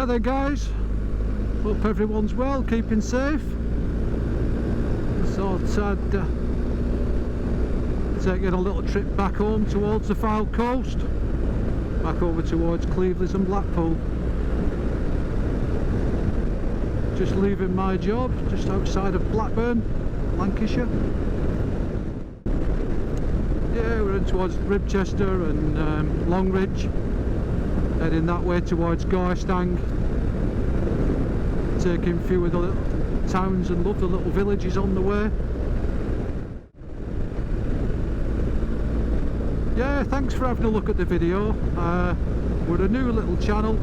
Hi there guys, hope everyone's well, keeping safe. So I'd take a little trip back home towards the Fylde coast, back over towards Cleveland and Blackpool. Just leaving my job just outside of Blackburn, Lancashire. Yeah, we're in towards Ribchester and Longridge, heading that way towards Gorstang, taking a few of the little towns and lovely little villages on the way. Yeah, thanks for having a look at the video. We're a new little channel.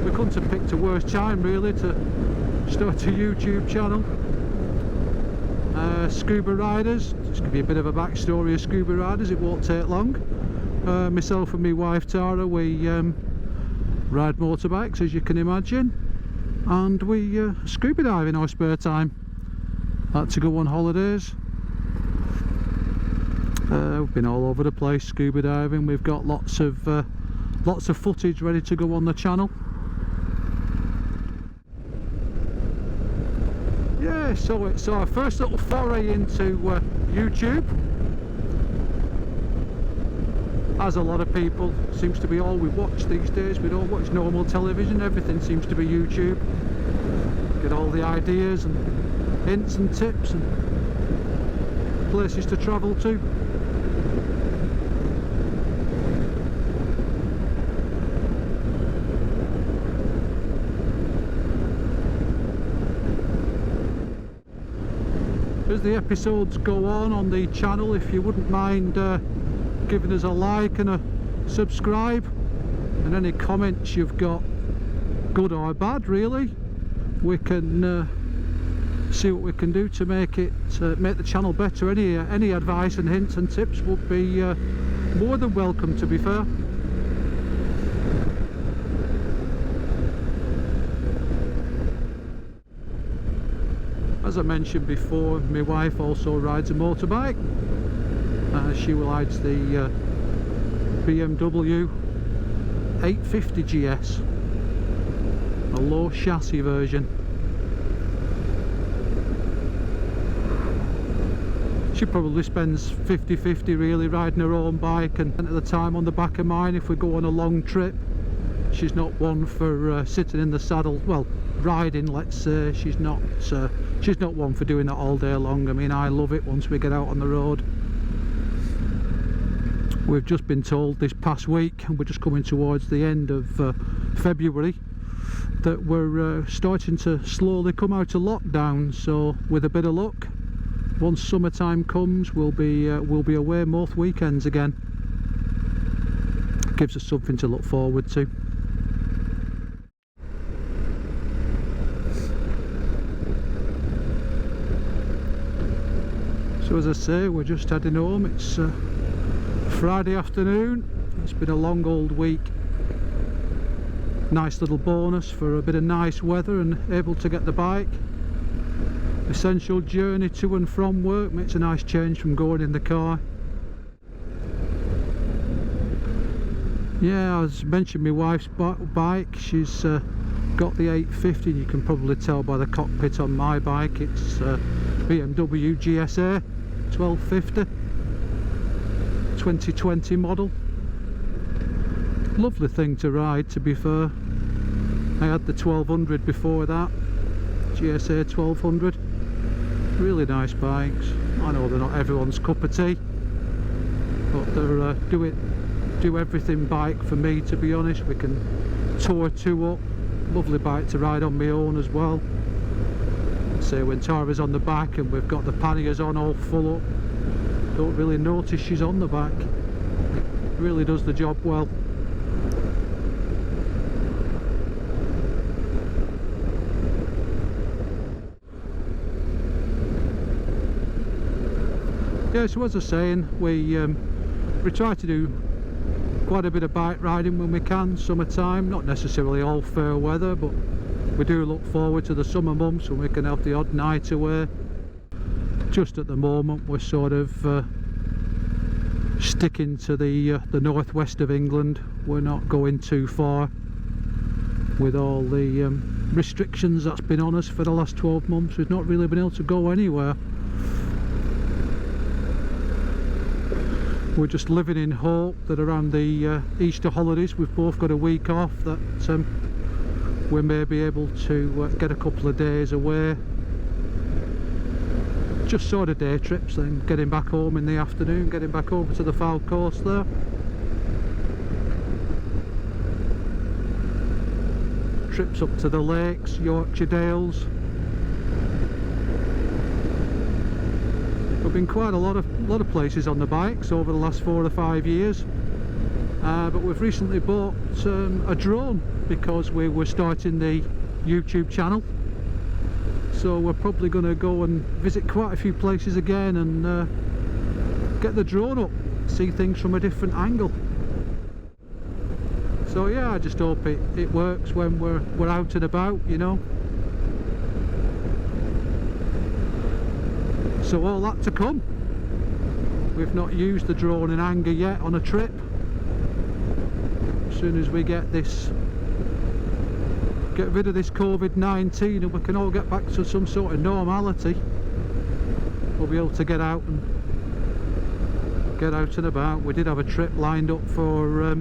We couldn't have picked a worse time really to start a YouTube channel. Scuba-Riders, just give you a bit of a backstory of Scuba-Riders, it won't take long. Myself and my wife Tara, we ride motorbikes as you can imagine, and we scuba dive in our spare time. Like to go on holidays. We've been all over the place scuba diving. We've got lots of footage ready to go on the channel. Yeah, so it's our first little foray into YouTube. As a lot of people seems to be all we watch these days. We don't watch normal television, everything seems to be YouTube. Get all the ideas and hints and tips and places to travel to. As the episodes go on the channel, if you wouldn't mind giving us a like and a subscribe, and any comments you've got, good or bad really, we can see what we can do to make it make the channel better. Any advice and hints and tips would be more than welcome, to be fair. As I mentioned before, my wife also rides a motorbike. She rides the BMW 850 GS, a low chassis version. She probably spends 50-50 really riding her own bike, and at the time on the back of mine if we go on a long trip. She's not one for sitting in the saddle, well, riding, let's say. She's not one for doing that all day long. I mean, I love it once we get out on the road. We've just been told this past week, and we're just coming towards the end of February, that we're starting to slowly come out of lockdown. So with a bit of luck, once summertime comes, we'll be away most weekends again. Gives us something to look forward to. So as I say, we're just heading home. It's Friday afternoon. It's been a long old week. Nice little bonus for a bit of nice weather and able to get the bike. Essential journey to and from work, makes a nice change from going in the car. Yeah, as mentioned, my wife's bike, she's got the 850. You can probably tell by the cockpit on my bike, it's BMW GSA 1250 2020 model. Lovely thing to ride, to be fair. I had the 1200 before that, GSA 1200. Really nice bikes. I know they're not everyone's cup of tea, but they're do everything bike for me, to be honest. We can tour two up. Lovely bike to ride on my own as well. So when Tara's on the back and we've got the panniers on all full up, don't really notice she's on the back. Really does the job well. Yeah, so as I was saying, we try to do quite a bit of bike riding when we can, summertime. Not necessarily all fair weather, but we do look forward to the summer months when we can have the odd night away. Just at the moment we're sort of sticking to the northwest of England. We're not going too far. with all the restrictions that's been on us for the last 12 months, we've not really been able to go anywhere. We're just living in hope that around the Easter holidays we've both got a week off, that we may be able to get a couple of days away, just sort of day trips, then getting back home in the afternoon, getting back over to the Fylde coast there. Trips up to the lakes, Yorkshire Dales. We've been quite a lot of places on the bikes over the last 4 or 5 years, but we've recently bought a drone because we were starting the YouTube channel, so we're probably going to go and visit quite a few places again and get the drone up, see things from a different angle. So yeah, I just hope it works when we're out and about, you know. So all that to come. We've not used the drone in anger yet on a trip. As soon as we get rid of this COVID-19 and we can all get back to some sort of normality, we'll be able to get out and about. We did have a trip lined up for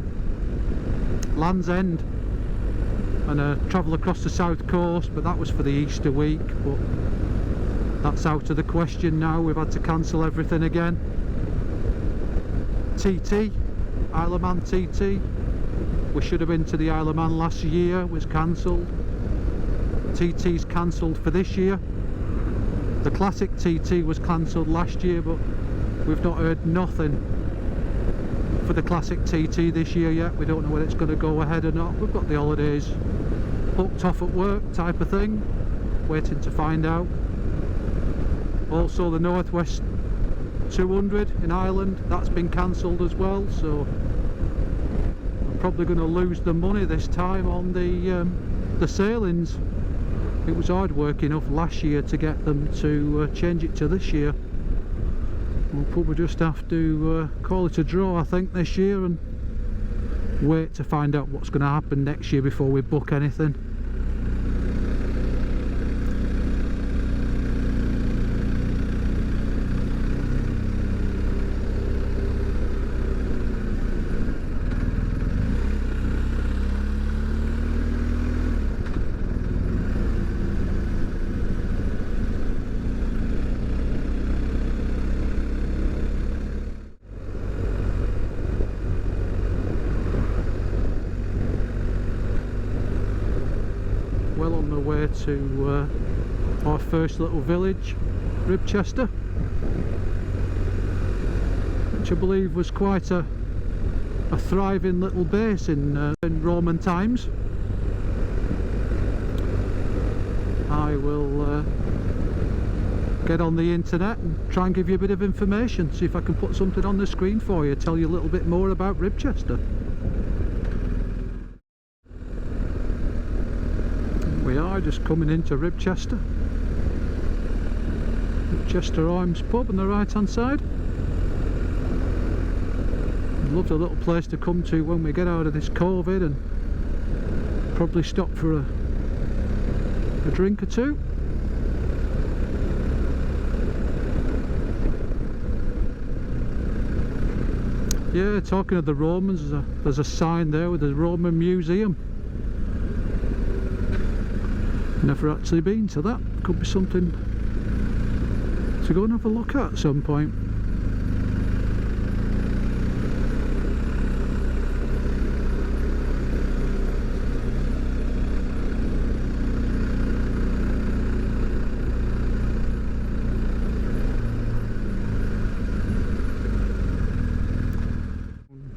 Land's End and travel across the south coast, but that was for the Easter week, but that's out of the question now. We've had to cancel everything again. TT, Isle of Man TT, we should have been to the Isle of Man last year, was cancelled. TT's cancelled for this year. The classic TT was cancelled last year, but we've not heard nothing for the classic TT this year yet. We don't know whether it's going to go ahead or not. We've got the holidays booked off at work type of thing, waiting to find out. Also the Northwest 200 in Ireland, that's been cancelled as well, so I'm probably going to lose the money this time on the sailings. It was hard work enough last year to get them to change it to this year. We'll probably just have to call it a draw, I think, this year, and wait to find out what's going to happen next year before we book anything. Well on the way to our first little village, Ribchester, which I believe was quite a thriving little base in Roman times. I will get on the internet and try and give you a bit of information, see if I can put something on the screen for you, tell you a little bit more about Ribchester. We are just coming into Ribchester Arms pub on the right hand side. Loved a little place to come to when we get out of this COVID, and probably stop for a drink or two. Yeah, talking of the Romans, there's a sign there with the Roman Museum. Never actually been to that. Could be something to go and have a look at some point.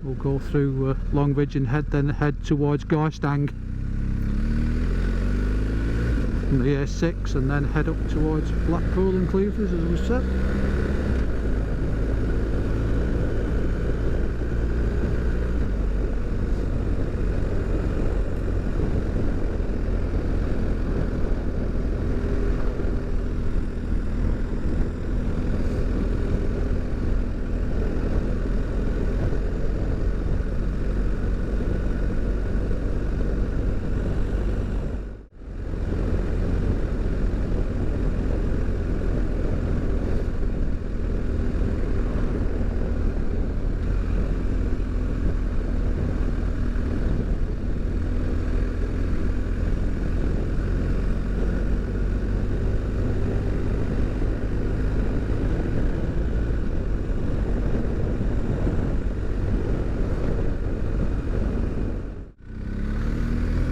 We'll go through Longridge and head towards Garstang from the A6, and then head up towards Blackpool and Cleveland, as we said.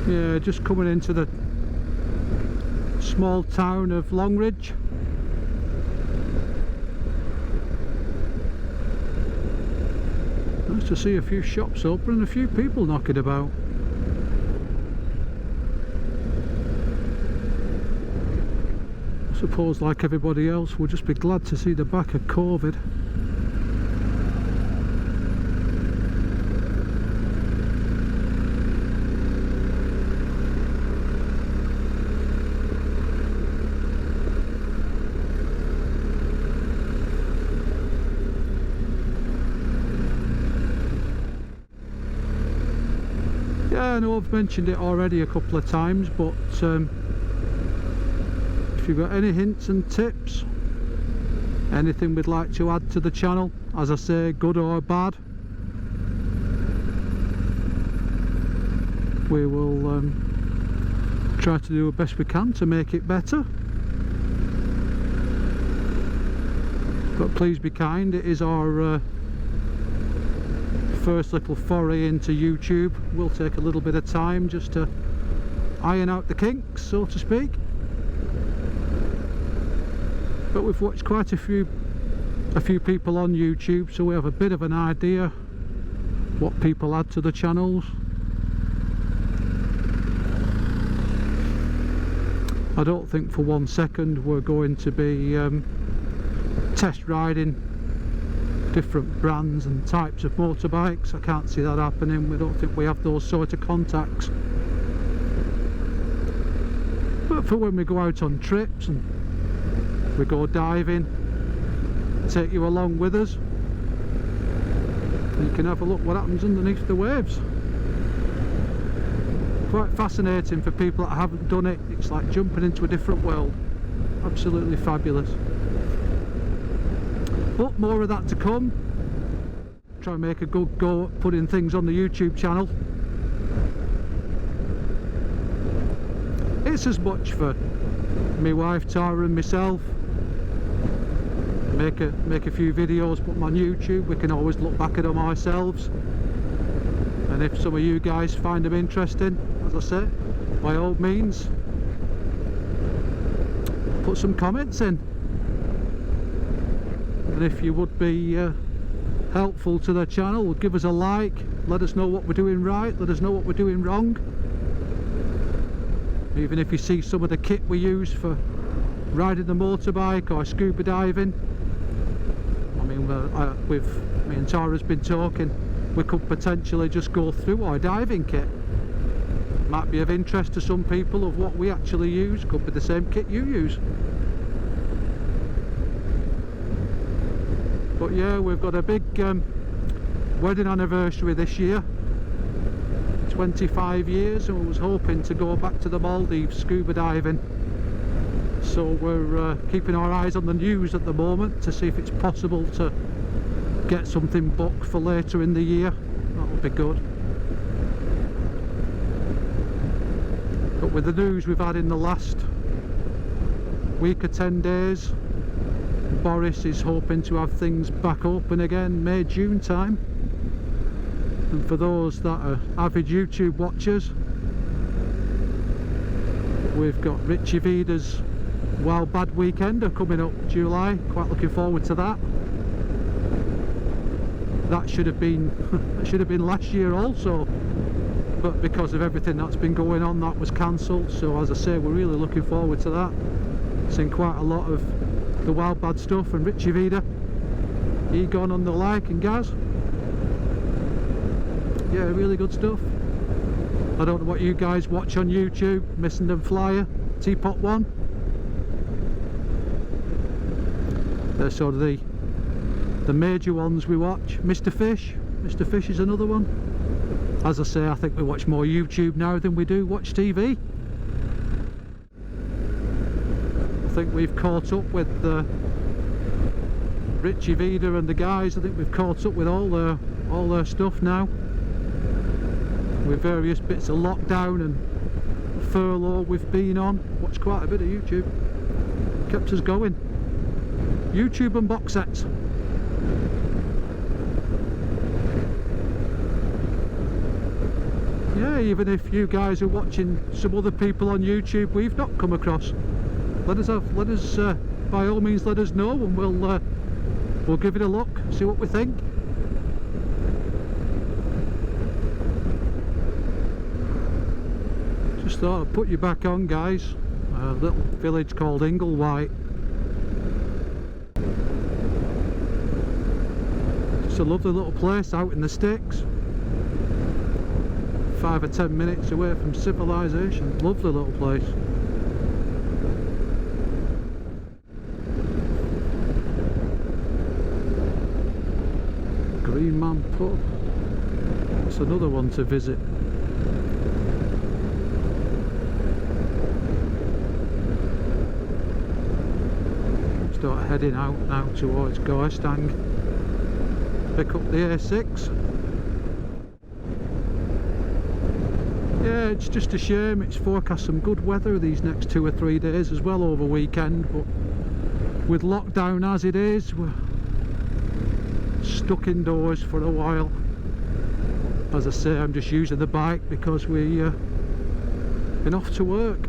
Yeah, just coming into the small town of Longridge. Nice to see a few shops open and a few people knocking about. I suppose, like everybody else, we'll just be glad to see the back of COVID. Yeah, I know I've mentioned it already a couple of times, but if you've got any hints and tips, anything we'd like to add to the channel, as I say, good or bad, we will try to do the best we can to make it better. But please be kind, it is our first little foray into YouTube. Will take a little bit of time just to iron out the kinks, so to speak. But we've watched quite a few people on YouTube, so we have a bit of an idea what people add to the channels. I don't think for 1 second we're going to be test riding different brands and types of motorbikes. I can't see that happening. We don't think we have those sort of contacts. But for when we go out on trips and we go diving, take you along with us. You can have a look what happens underneath the waves. Quite fascinating for people that haven't done it. It's like jumping into a different world. Absolutely fabulous. But more of that to come. Try and make a good go at putting things on the YouTube channel. It's as much for my wife Tara and myself. Make a few videos, put them on YouTube. We can always look back at them ourselves. And if some of you guys find them interesting, as I say, by all means, put some comments in. And if you would be helpful to the channel, give us a like, let us know what we're doing right, let us know what we're doing wrong. Even if you see some of the kit we use for riding the motorbike or scuba diving, I mean, me and Tara's been talking, we could potentially just go through our diving kit. Might be of interest to some people of what we actually use, could be the same kit you use. But yeah, we've got a big wedding anniversary this year, 25 years, and we was hoping to go back to the Maldives scuba diving. So we're keeping our eyes on the news at the moment to see if it's possible to get something booked for later in the year. That would be good. But with the news we've had in the last week or 10 days, Boris is hoping to have things back open again May, June time. And for those that are avid YouTube watchers, we've got Richie Vida's Wild Bad Weekender coming up July. Quite looking forward to that. That should have been last year also, but because of everything that's been going on, that was cancelled. So as I say, we're really looking forward to that. Seen quite a lot of the Wild Bad stuff, and Richie Vida, Egon on the like, and Gaz. Yeah, really good stuff. I don't know what you guys watch on YouTube. Missing Them Flyer, Teapot One. They're sort of the major ones we watch. Mr. Fish is another one. As I say, I think we watch more YouTube now than we do watch TV. I think we've caught up with Richie Vida and the guys. I think we've caught up with all their stuff now, with various bits of lockdown and furlough we've been on. Watched quite a bit of YouTube, kept us going. YouTube and box sets. yeah, even if you guys are watching some other people on YouTube we've not come across, let us by all means let us know, and we'll give it a look, see what we think. Just thought I'd put you back on, guys. A little village called Inglewhite. It's a lovely little place out in the sticks. 5 or 10 minutes away from civilization. Lovely little place. Green Man Pub. It's another one to visit. Start heading out now towards Gorstang. Pick up the A6. Yeah, it's just a shame. It's forecast some good weather these next 2 or 3 days as well over weekend, but with lockdown as it is, we're stuck indoors for a while. As I say, I'm just using the bike because we've been off to work.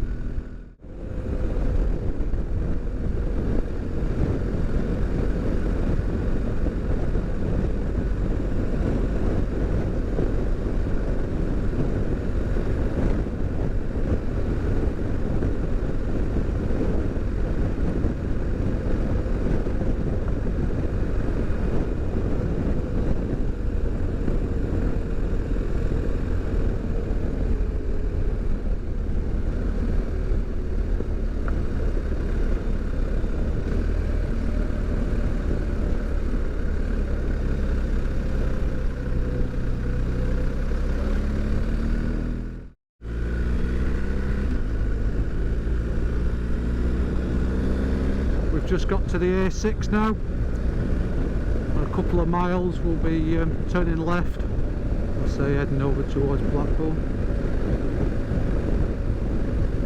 Just got to the A6 now. In a couple of miles we'll be turning left. I'll say heading over towards Blackpool.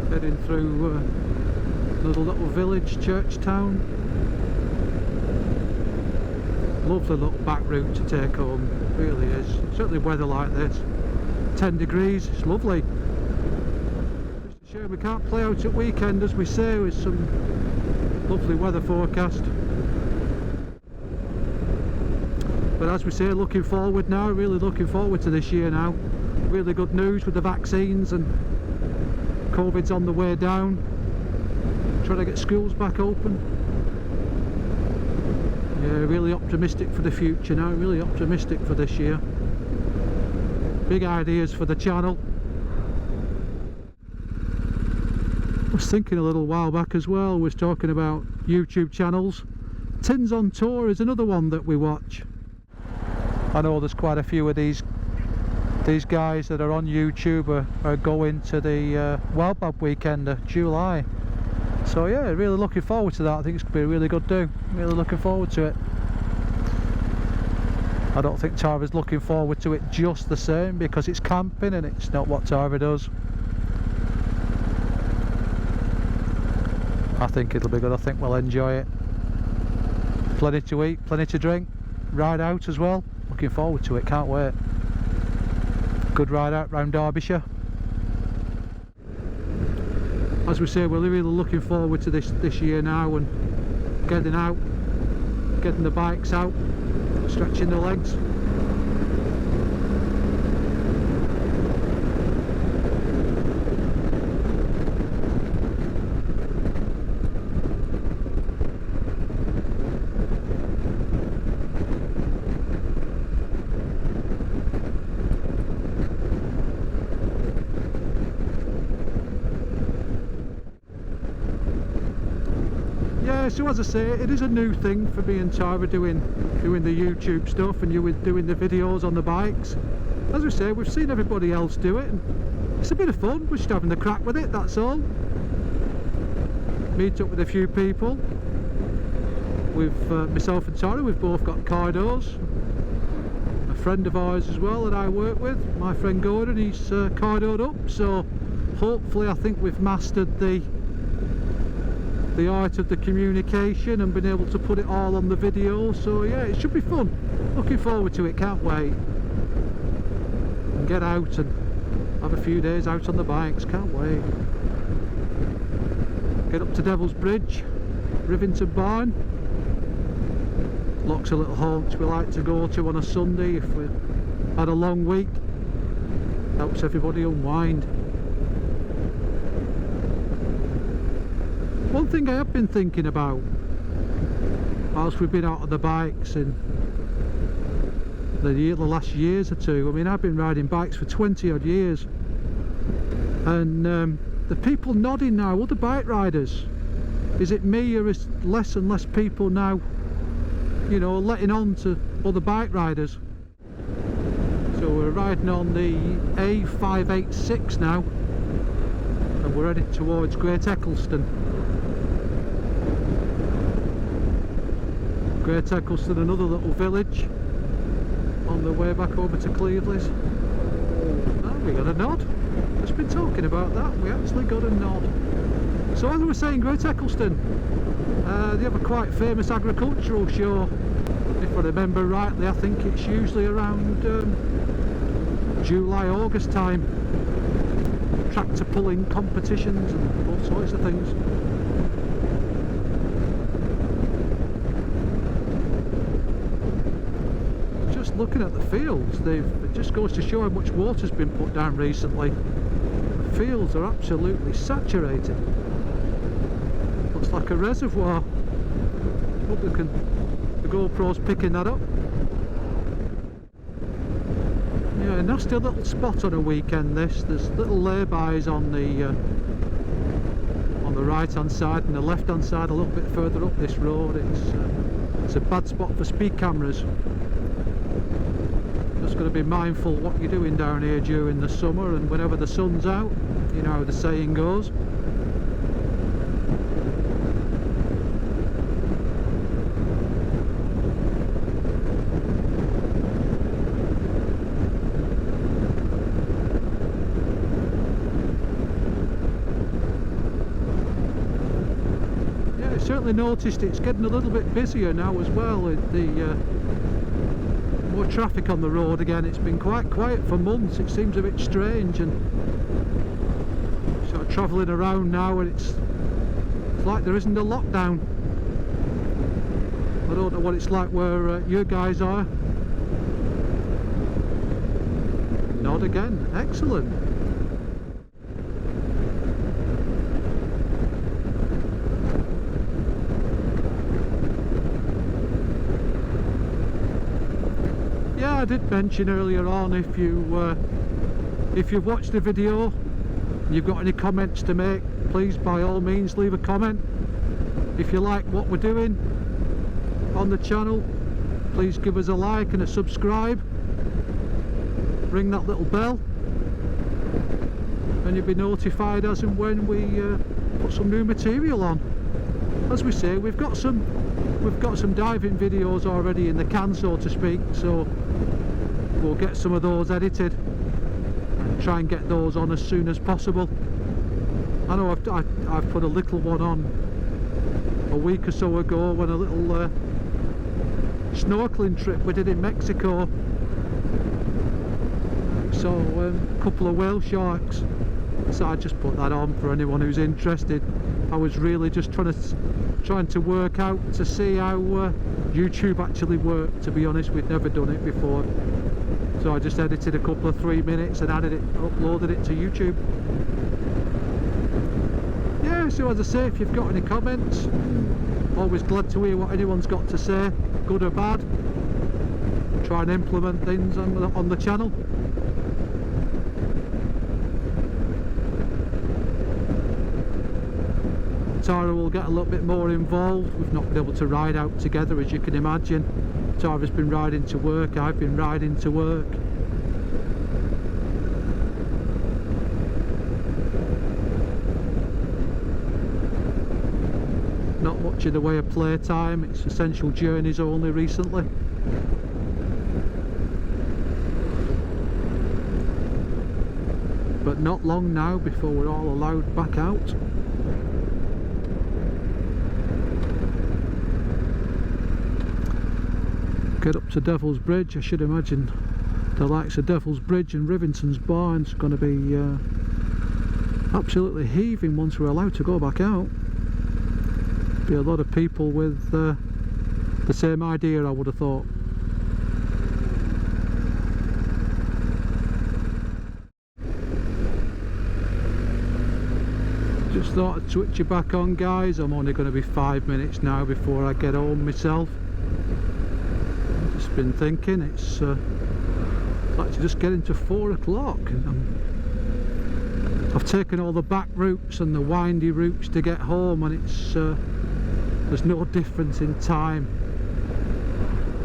Heading through another little village, church town. Lovely little back route to take home, it really is. Certainly weather like this. 10 degrees, it's lovely. Just a shame we can't play out at weekend as we say, with some lovely weather forecast. But as we say, looking forward now, really looking forward to this year now. Really good news with the vaccines, and COVID's on the way down. Trying to get schools back open. Yeah, really optimistic for the future now, really optimistic for this year. Big ideas for the channel. I was thinking a little while back as well, was talking about YouTube channels. Tins on Tour is another one that we watch. I know there's quite a few of these guys that are on YouTube are going to the Wildbab weekend of July. So yeah, really looking forward to that. I think it's going to be a really good do. Really looking forward to it. I don't think Tara's looking forward to it just the same, because it's camping and it's not what Tara does. I think it'll be good. I think we'll enjoy it. Plenty to eat, plenty to drink, ride out as well. Looking forward to it, can't wait. Good ride out round Derbyshire. As we say, we're really looking forward to this year now, and getting out, getting the bikes out, stretching the legs. So as I say, it is a new thing for me and Tara doing the YouTube stuff, and you were doing the videos on the bikes. As we say, we've seen everybody else do it, and it's a bit of fun. We're just having the crack with it, that's all. Meet up with a few people. With myself and Tara, we've both got cardos. A friend of ours as well that I work with, my friend Gordon, he's cardoed up. So hopefully, I think we've mastered the art of the communication and been able to put it all on the video. So yeah, it should be fun. Looking forward to it, can't wait. And get out and have a few days out on the bikes, can't wait. Get up to Devil's Bridge, Rivington Barn. Lots of little haunts we like to go to on a Sunday if we had a long week. Helps everybody unwind. One thing I have been thinking about whilst we've been out on the bikes in the last years or two, I mean, I've been riding bikes for 20 odd years, and the people nodding now, other bike riders, is it me or is less and less people now, you know, letting on to other bike riders? So we're riding on the A586 now, and we're headed towards Great Eccleston. Great Eccleston, another little village on the way back over to Cleveland's. Oh, we got a nod. Just been talking about that. We actually got a nod. So as we were saying, Great Eccleston, they have a quite famous agricultural show. If I remember rightly, I think it's usually around July, August time. Tractor pulling competitions and all sorts of things. Looking at the fields, it just goes to show how much water's been put down recently. The fields are absolutely saturated. Looks like a reservoir. Hope the GoPro's picking that up. Yeah, a nasty little spot on a weekend this. There's little lay-bys on the right hand side and the left hand side a little bit further up this road. It's a bad spot for speed cameras. Just got to be mindful what you're doing down here during the summer and whenever the sun's out, you know how the saying goes. Yeah, I certainly noticed it's getting a little bit busier now as well. More traffic on the road again. It's been quite quiet for months. It seems a bit strange, and sort of travelling around now, and it's like there isn't a lockdown. I don't know what it's like where you guys are. Nod again. Excellent. I did mention earlier on, if you've watched the video and you've got any comments to make, please by all means leave a comment. If you like what we're doing on the channel, please give us a like and a subscribe. Ring that little bell and you'll be notified as and when we put some new material on. As we say, we've got some diving videos already in the can, so to speak, so we'll get some of those edited and try and get those on as soon as possible. I know I've put a little one on a week or so ago when a little snorkeling trip we did in Mexico. So a couple of whale sharks, so I just put that on for anyone who's interested. I was really just trying to work out to see how YouTube actually worked. To be honest, we'd never done it before, so I just edited a couple of 3 minutes and uploaded it to YouTube. Yeah, so as I say, if you've got any comments, always glad to hear what anyone's got to say, good or bad. Try and implement things on the channel. Tara will get a little bit more involved. We've not been able to ride out together, as you can imagine. Tara's been riding to work, I've been riding to work. Not much in the way of playtime, it's essential journeys only recently. But not long now before we're all allowed back out. Get up to Devil's Bridge. I should imagine the likes of Devil's Bridge and Rivington's Barn's going to be absolutely heaving once we're allowed to go back out. Be a lot of people with the same idea, I would have thought. Just thought I'd switch you back on, guys. I'm only going to be 5 minutes now before I get home myself. I've just been thinking it's like to just get into 4 o'clock. I've taken all the back routes and the windy routes to get home, and it's there's no difference in time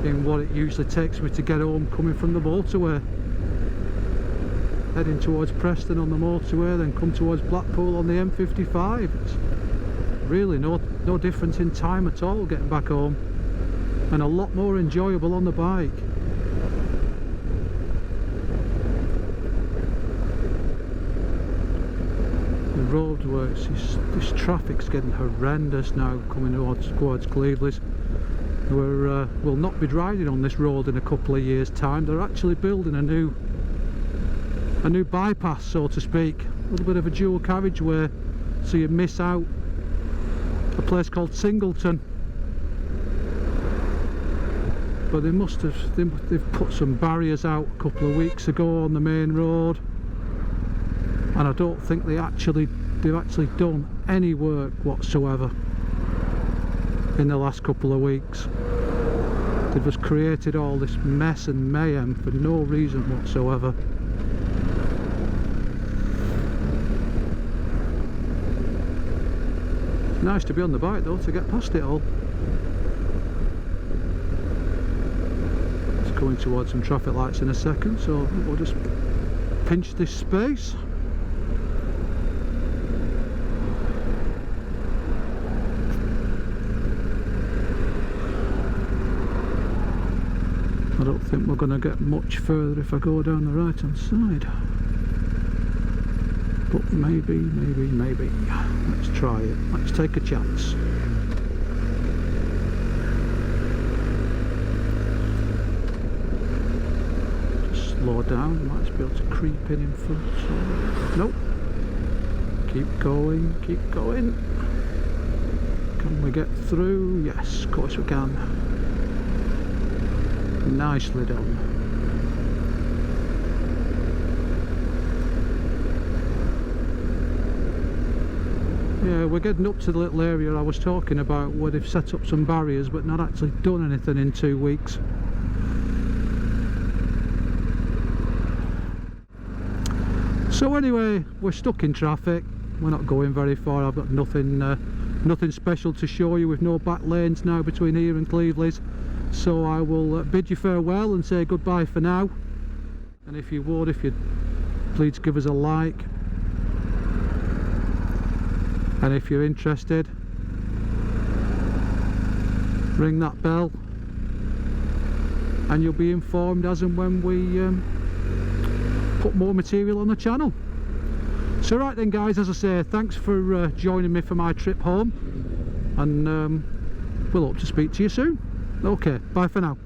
in what it usually takes me to get home coming from the motorway. Heading towards Preston on the motorway, then come towards Blackpool on the M55. It's really no difference in time at all getting back home, and a lot more enjoyable on the bike. The roadworks, this traffic's getting horrendous now coming towards Cleveland. We'll not be driving on this road in a couple of years' time. They're actually building a new bypass, so to speak, a little bit of a dual carriageway, so you miss out a place called Singleton. But they've put some barriers out a couple of weeks ago on the main road, and I don't think they've actually done any work whatsoever in the last couple of weeks. They've just created all this mess and mayhem for no reason whatsoever. Nice to be on the bike though, to get past it all. It's going towards some traffic lights in a second, so we'll just pinch this space. I don't think we're going to get much further if I go down the right hand side. But maybe. Let's try it. Let's take a chance. Just slow down. Might be able to creep in front. Nope. Keep going. Can we get through? Yes, of course we can. Nicely done. Yeah, we're getting up to the little area I was talking about where they've set up some barriers but not actually done anything in 2 weeks. So anyway, we're stuck in traffic. We're not going very far. I've got nothing special to show you, with no back lanes now between here and Cleveland. So I will bid you farewell and say goodbye for now. And if you'd please give us a like. And if you're interested, ring that bell and you'll be informed as and when we put more material on the channel. So right then guys, as I say, thanks for joining me for my trip home, and we'll hope to speak to you soon. Okay, bye for now.